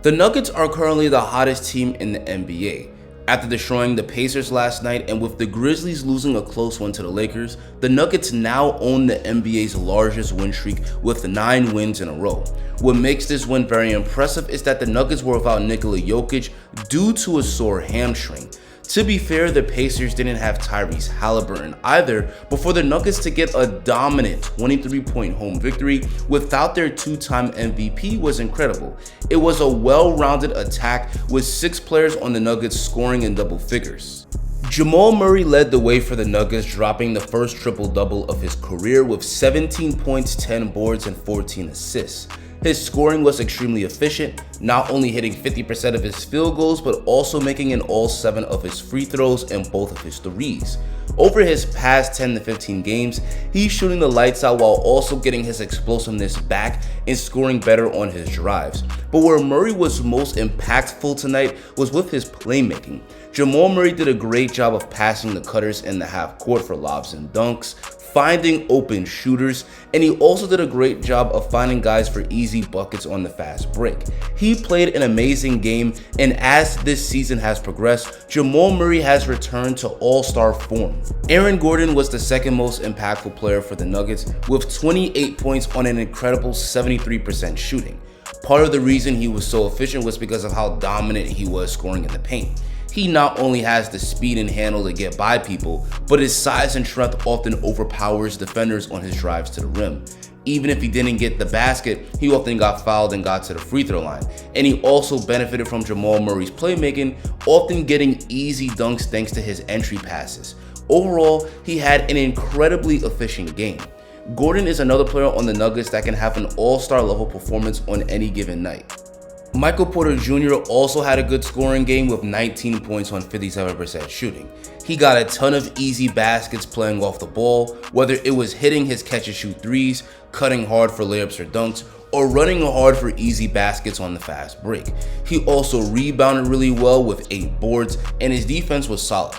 The Nuggets are currently the hottest team in the NBA. After destroying the Pacers last night and with the Grizzlies losing a close one to the Lakers, the Nuggets now own the NBA's largest win streak with 9 wins in a row. What makes this win very impressive is that the Nuggets were without Nikola Jokic due to a sore hamstring. To be fair, the Pacers didn't have Tyrese Halliburton either, but for the Nuggets to get a dominant 23-point home victory without their 2-time MVP was incredible. It was a well-rounded attack with 6 players on the Nuggets scoring in double figures. Jamal Murray led the way for the Nuggets, dropping the first triple-double of his career with 17 points, 10 boards, and 14 assists. His scoring was extremely efficient, not only hitting 50% of his field goals, but also making in all 7 of his free throws and both of his threes. Over his past 10 to 15 games, he's shooting the lights out while also getting his explosiveness back and scoring better on his drives. But where Murray was most impactful tonight was with his playmaking. Jamal Murray did a great job of passing the cutters in the half court for lobs and dunks, finding open shooters, and he also did a great job of finding guys for easy buckets on the fast break. He played an amazing game, and as this season has progressed, Jamal Murray has returned to all-star form. Aaron Gordon was the second most impactful player for the Nuggets with 28 points on an incredible 73% shooting. Part of the reason he was so efficient was because of how dominant he was scoring in the paint. He not only has the speed and handle to get by people, but his size and strength often overpowers defenders on his drives to the rim. Even if he didn't get the basket, he often got fouled and got to the free throw line. And he also benefited from Jamal Murray's playmaking, often getting easy dunks thanks to his entry passes. Overall, he had an incredibly efficient game. Gordon is another player on the Nuggets that can have an all-star level performance on any given night. Michael Porter Jr. also had a good scoring game with 19 points on 57% shooting. He got a ton of easy baskets playing off the ball, whether it was hitting his catch-and-shoot threes, cutting hard for layups or dunks, or running hard for easy baskets on the fast break. He also rebounded really well with 8 boards, and his defense was solid.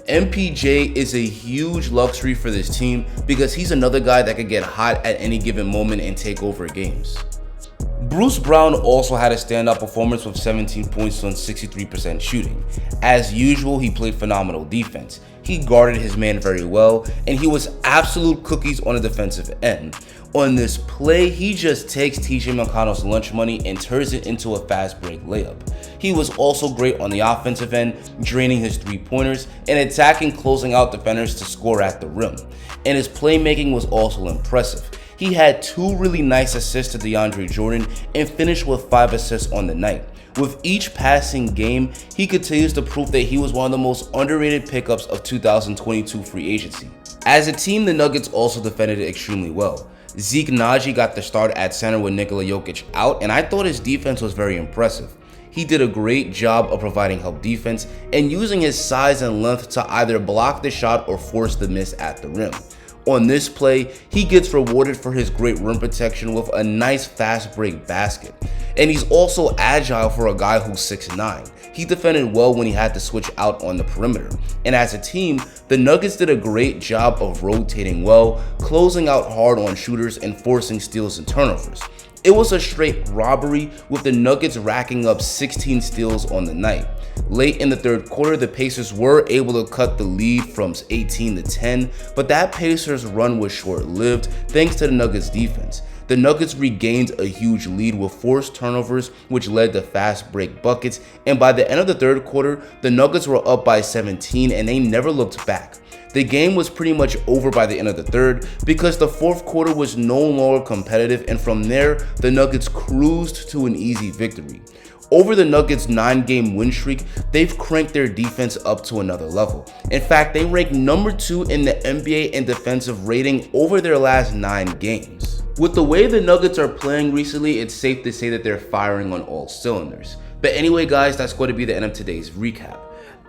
MPJ is a huge luxury for this team because he's another guy that could get hot at any given moment and take over games. Bruce Brown also had a standout performance with 17 points on 63% shooting. As usual, he played phenomenal defense. He guarded his man very well, and he was absolute cookies on the defensive end. On this play, he just takes TJ McConnell's lunch money and turns it into a fast break layup. He was also great on the offensive end, draining his 3-pointers and attacking closing out defenders to score at the rim. And his playmaking was also impressive. He had 2 really nice assists to DeAndre Jordan and finished with 5 assists on the night. With each passing game, he continues to prove that he was one of the most underrated pickups of 2022 free agency. As a team, the Nuggets also defended it extremely well. Zeke Naji got the start at center with Nikola Jokic out, and I thought his defense was very impressive. He did a great job of providing help defense and using his size and length to either block the shot or force the miss at the rim. On this play, he gets rewarded for his great rim protection with a nice fast break basket. And he's also agile for a guy who's 6'9". He defended well when he had to switch out on the perimeter. And as a team, the Nuggets did a great job of rotating well, closing out hard on shooters and forcing steals and turnovers. It was a straight robbery with the Nuggets racking up 16 steals on the night. Late in the third quarter, the Pacers were able to cut the lead from 18 to 10, but that Pacers run was short-lived thanks to the Nuggets defense. The Nuggets regained a huge lead with forced turnovers, which led to fast break buckets, and by the end of the third quarter, the Nuggets were up by 17 and they never looked back. The game was pretty much over by the end of the third because the fourth quarter was no longer competitive, and from there, the Nuggets cruised to an easy victory. Over the Nuggets' 9-game win streak, they've cranked their defense up to another level. In fact, they rank number 2 in the NBA in defensive rating over their last 9 games. With the way the Nuggets are playing recently, it's safe to say that they're firing on all cylinders. But anyway guys, that's going to be the end of today's recap.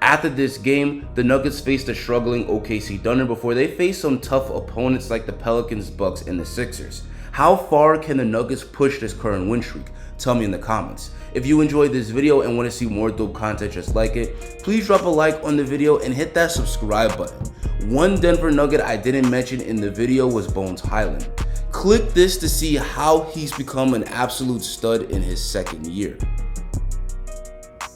After this game, the Nuggets faced a struggling OKC Thunder before they faced some tough opponents like the Pelicans, Bucks, and the Sixers. How far can the Nuggets push this current win streak? Tell me in the comments. If you enjoyed this video and want to see more dope content just like it, please drop a like on the video and hit that subscribe button. One Denver Nugget I didn't mention in the video was Bones Hyland. Click this to see how he's become an absolute stud in his second year.